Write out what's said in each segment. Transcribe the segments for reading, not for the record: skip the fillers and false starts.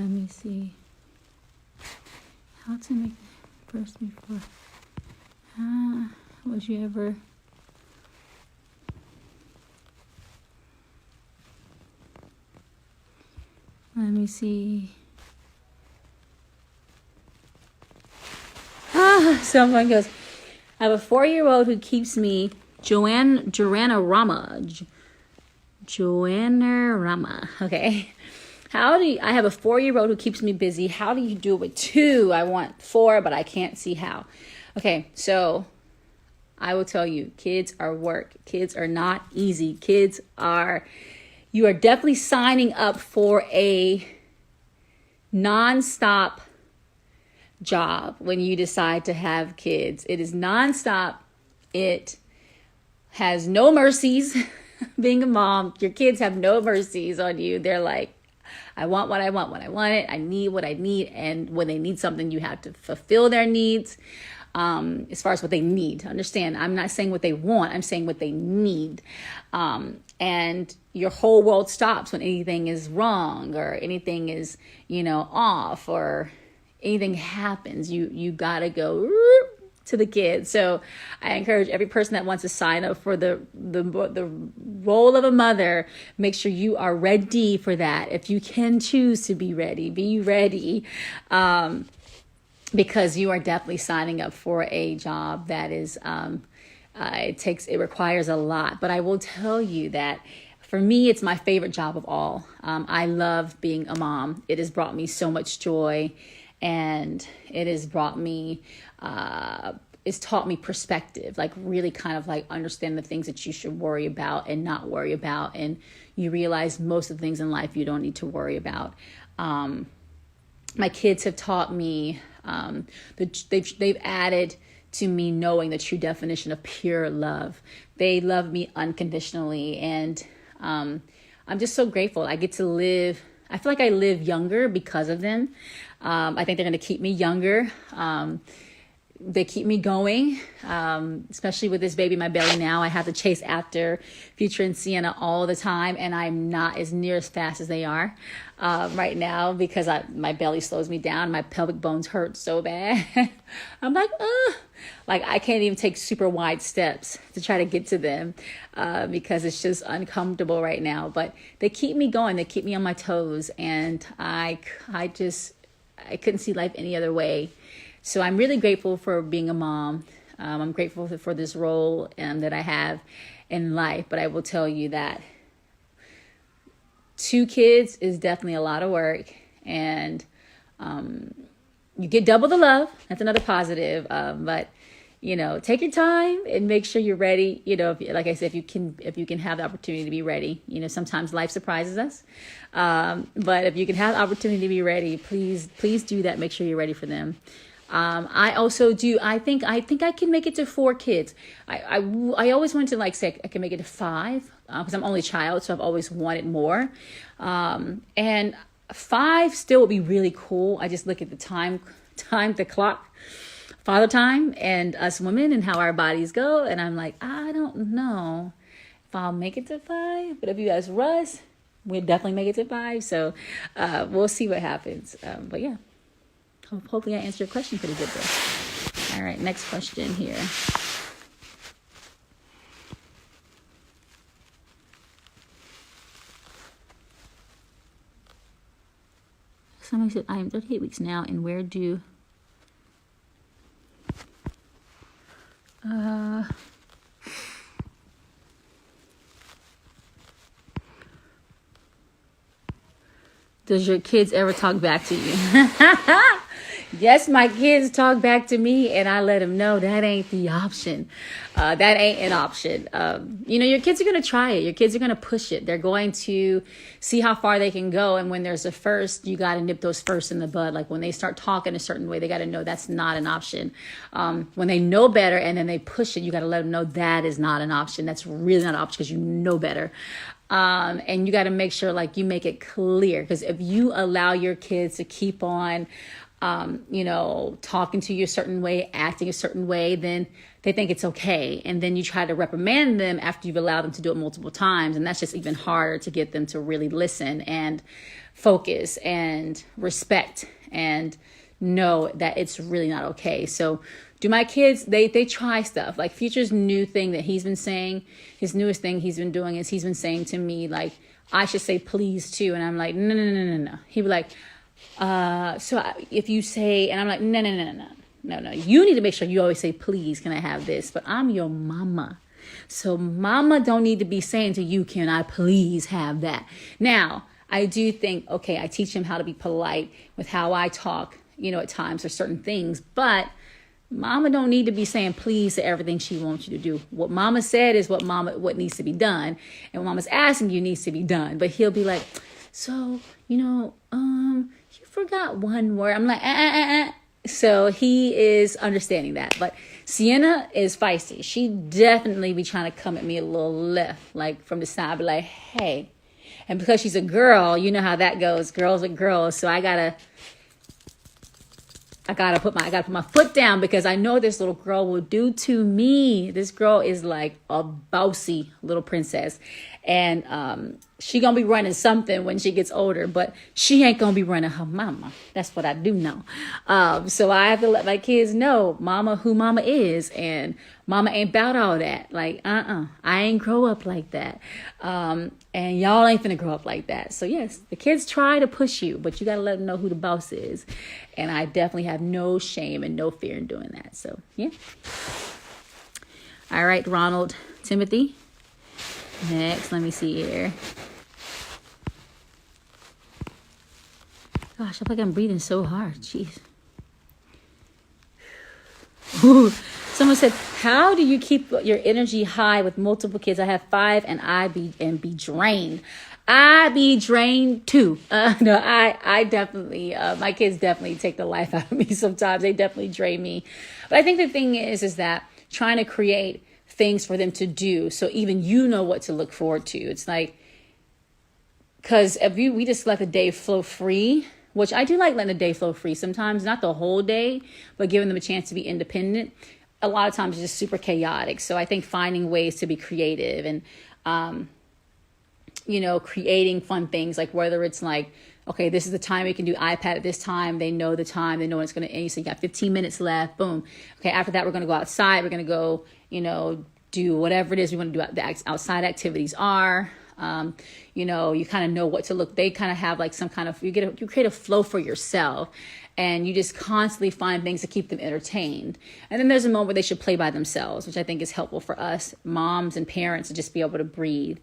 Let me see. How to make first before. Was you ever? Let me see. Someone goes, I have a 4-year-old who keeps me, Joanna Rama. Okay. I have a 4-year-old who keeps me busy. How do you do it with 2? I want 4, but I can't see how. Okay, so I will tell you, kids are work. Kids are not easy. You are definitely signing up for a nonstop job when you decide to have kids. It is nonstop. It has no mercies. Being a mom, your kids have no mercies on you. They're like, I want what I want when I want it. I need what I need. And when they need something, you have to fulfill their needs. As far as what they need, understand, I'm not saying what they want. I'm saying what they need. And your whole world stops when anything is wrong or anything is, off or anything happens. You gotta go to the kids. So I encourage every person that wants to sign up for the role of a mother, make sure you are ready for that. If you can choose to be ready, be ready. Because you are definitely signing up for a job that is, it requires a lot. But I will tell you that for me, it's my favorite job of all. I love being a mom. It has brought me so much joy, and it has brought me, it's taught me perspective, like really kind of like understand the things that you should worry about and not worry about. And you realize most of the things in life you don't need to worry about. My kids have taught me, they've added to me knowing the true definition of pure love. They love me unconditionally. And I'm just so grateful. I get to live. I feel like I live younger because of them. I think they're going to keep me younger. They keep me going, especially with this baby in my belly now. I have to chase after Future and Sienna all the time, and I'm not as near as fast as they are right now because my belly slows me down. My pelvic bones hurt so bad. I'm like, like I can't even take super wide steps to try to get to them because it's just uncomfortable right now. But they keep me going. They keep me on my toes, and I couldn't see life any other way. So I'm really grateful for being a mom. I'm grateful for this role that I have in life. But I will tell you that 2 kids is definitely a lot of work. And you get double the love. That's another positive. But, take your time and make sure you're ready. Like I said, if you can have the opportunity to be ready. Sometimes life surprises us. But if you can have the opportunity to be ready, please do that. Make sure you're ready for them. I also do. I think I can make it to 4 kids. I always wanted to say I can make it to 5 because I'm only child, so I've always wanted more. And 5 still would be really cool. I just look at the clock, father time, and us women and how our bodies go, and I'm like, I don't know if I'll make it to 5. But if you guys rush, we'll definitely make it to 5. So we'll see what happens. But yeah. Hopefully I answered your question pretty good there. All right, next question here. Somebody said, I am 38 weeks now, and where do... Does your kids ever talk back to you? Yes, my kids talk back to me, and I let them know that ain't the option. That ain't an option. Your kids are going to try it. Your kids are going to push it. They're going to see how far they can go. And when there's a first, you got to nip those first in the bud. Like when they start talking a certain way, they got to know that's not an option. When they know better and then they push it, you got to let them know that is not an option. That's really not an option because you know better. And you got to make sure you make it clear, because if you allow your kids to keep on talking to you a certain way, acting a certain way, then they think it's okay. And then you try to reprimand them after you've allowed them to do it multiple times. And that's just even harder to get them to really listen and focus and respect and know that it's really not okay. So do my kids, they try stuff. Like Future's new thing that he's been saying, his newest thing he's been doing is he's been saying to me, like, I should say please too. And I'm like, no. He'd be like, if you say, and I'm like, no. You need to make sure you always say, please, can I have this? But I'm your mama. So mama don't need to be saying to you, can I please have that? Now, I do think, okay, I teach him how to be polite with how I talk, at times for certain things, but mama don't need to be saying please to everything she wants you to do. What mama said is what needs to be done. And what mama's asking you needs to be done. But he'll be like, so, you forgot one word. I'm like, So he is understanding that. But Sienna is feisty. She definitely be trying to come at me a little left, like from the side, be like, hey. And because she's a girl, you know how that goes. Girls are girls. So I gotta put my foot down because I know this little girl will do to me. This girl is like a bossy little princess. And she gonna be running something when she gets older, but she ain't gonna be running her mama. That's what I do know. So I have to let my kids know who mama is, and mama ain't about all that. Like, I ain't grow up like that. And y'all ain't finna grow up like that. So yes, the kids try to push you, but you gotta let them know who the boss is. And I definitely have no shame and no fear in doing that. So yeah. All right, Ronald Timothy. Next, let me see here. Gosh, I feel like I'm breathing so hard. Jeez. Ooh. Someone said, how do you keep your energy high with multiple kids? I have 5 and be drained. I be drained too. I definitely, my kids definitely take the life out of me sometimes. They definitely drain me. But I think the thing is that trying to create things for them to do, so even what to look forward to. It's like, because if we just let the day flow free, which I do like letting the day flow free sometimes, not the whole day, but giving them a chance to be independent. A lot of times it's just super chaotic. So I think finding ways to be creative and, creating fun things, like whether it's like, okay, this is the time we can do iPad at this time. They know the time. They know when it's going to end. So you got 15 minutes left. Boom. Okay, after that, we're going to go outside. We're going to go, do whatever it is we want to do. The outside activities are, you kind of know what to look. They kind of have like some kind of, you create a flow for yourself, and you just constantly find things to keep them entertained. And then there's a moment where they should play by themselves, which I think is helpful for us moms and parents to just be able to breathe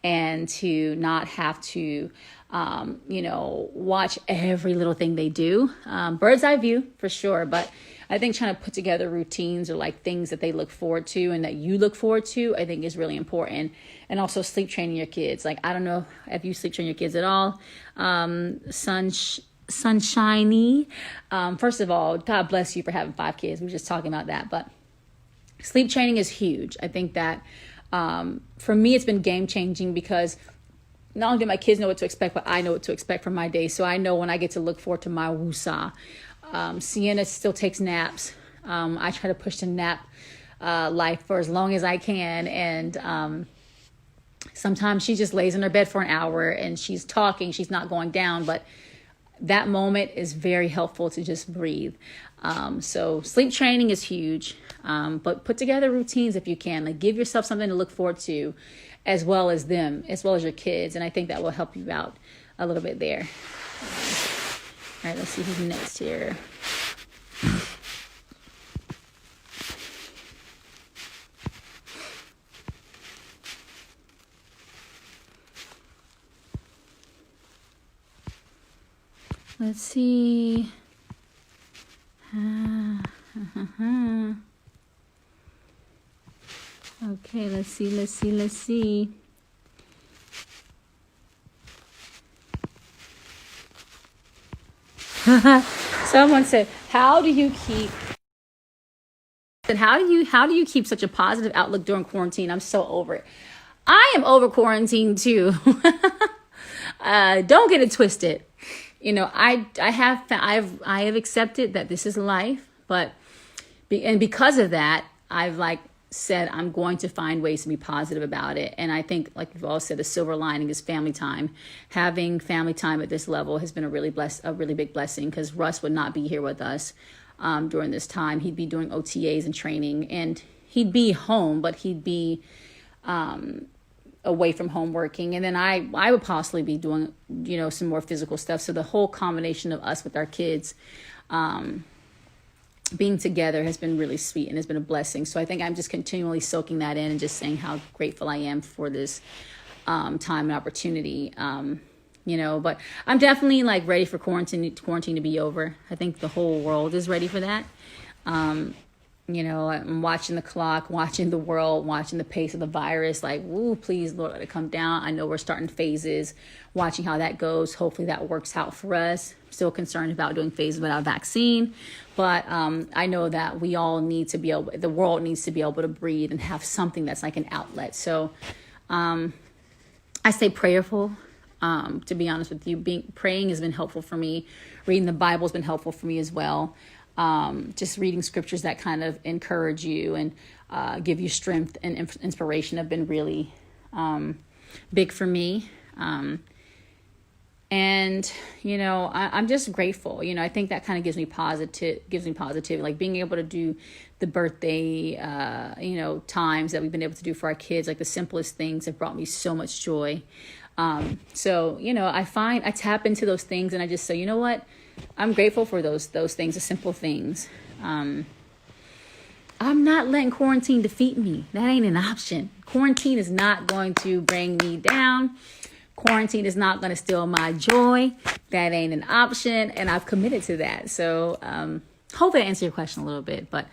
and to not have to, watch every little thing they do. Bird's eye view for sure. But I think trying to put together routines or like things that they look forward to and that you look forward to, I think is really important. And also sleep training your kids. Like, I don't know if you sleep train your kids at all. Sunshiny. First of all, God bless you for having 5 kids. We were just talking about that. But sleep training is huge. I think that for me, it's been game changing because not only do my kids know what to expect, but I know what to expect from my day. So I know when I get to look forward to my woosah. Sienna still takes naps. I try to push the nap life for as long as I can. And sometimes she just lays in her bed for an hour and she's talking. She's not going down. But that moment is very helpful to just breathe. So sleep training is huge. But put together routines if you can. Like, give yourself something to look forward to, as well as them, as well as your kids. And I think that will help you out a little bit there. All right, let's see who's next here. Let's see. Okay, let's see. Someone said, how do you keep such a positive outlook during quarantine? I'm so over it. I am over quarantine too. Don't get it twisted. I have accepted that this is life, but because of that, I've like said I'm going to find ways to be positive about it. And I think, like we've all said, the silver lining is family time. Having family time at this level has been a really big blessing, because Russ would not be here with us during this time. He'd be doing OTAs and training, and he'd be home, but he'd be away from home working. And then I would possibly be doing, some more physical stuff. So the whole combination of us with our kids being together has been really sweet and has been a blessing. So I think I'm just continually soaking that in and just saying how grateful I am for this time and opportunity. But I'm definitely like ready for quarantine to be over. I think the whole world is ready for that. I'm watching the clock, watching the world, watching the pace of the virus. Like, woo, please, Lord, let it come down. I know we're starting phases, watching how that goes. Hopefully that works out for us. Still concerned about doing phases without vaccine. But I know that the world needs to be able to breathe and have something that's like an outlet. So I stay prayerful. To be honest with you, praying has been helpful for me. Reading the Bible has been helpful for me as well. Just reading scriptures that kind of encourage you and give you strength and inspiration have been really big for me. I'm just grateful. I think that kind of gives me positive, like being able to do the birthday, times that we've been able to do for our kids, like the simplest things have brought me so much joy. I tap into those things and I just say, you know what? I'm grateful for those things, the simple things. I'm not letting quarantine defeat me. That ain't an option. Quarantine is not going to bring me down. Quarantine is not going to steal my joy. That ain't an option. And I've committed to that. So hopefully I answer your question a little bit. But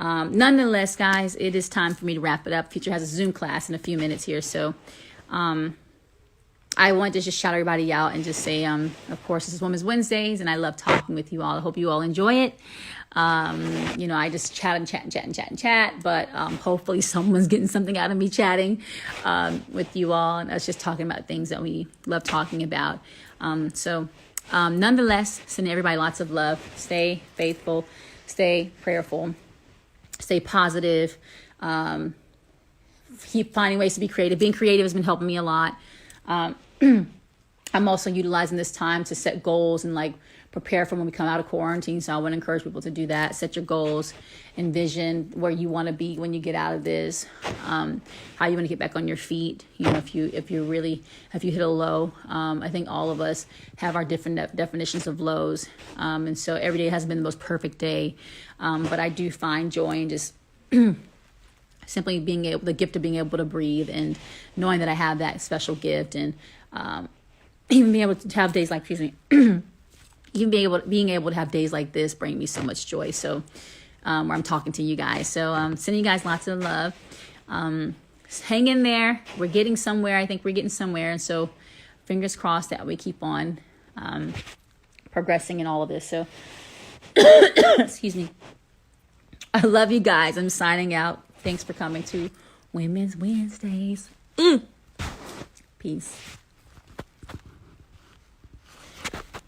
nonetheless, guys, it is time for me to wrap it up. Future has a Zoom class in a few minutes here. So I want to just shout everybody out and just say, of course, this is Women's Wednesdays, and I love talking with you all. I hope you all enjoy it. I just chat, but hopefully someone's getting something out of me chatting with you all, and us just talking about things that we love talking about. Nonetheless, sending everybody lots of love. Stay faithful, stay prayerful, stay positive. Keep finding ways to be creative. Being creative has been helping me a lot. I'm also utilizing this time to set goals and like prepare for when we come out of quarantine. So I want to encourage people to do that. Set your goals, envision where you want to be when you get out of this, how you want to get back on your feet. If you hit a low, I think all of us have our different definitions of lows. And so every day hasn't been the most perfect day. But I do find joy in just simply the gift of being able to breathe and knowing that I have that special gift, and even being able to have days like, even being able to have days like this bring me so much joy. So where I'm talking to you guys. So sending you guys lots of love. Hang in there. We're getting somewhere. I think we're getting somewhere. And so fingers crossed that we keep on progressing in all of this. So excuse me. I love you guys. I'm signing out. Thanks for coming to Women's Wednesdays. Peace.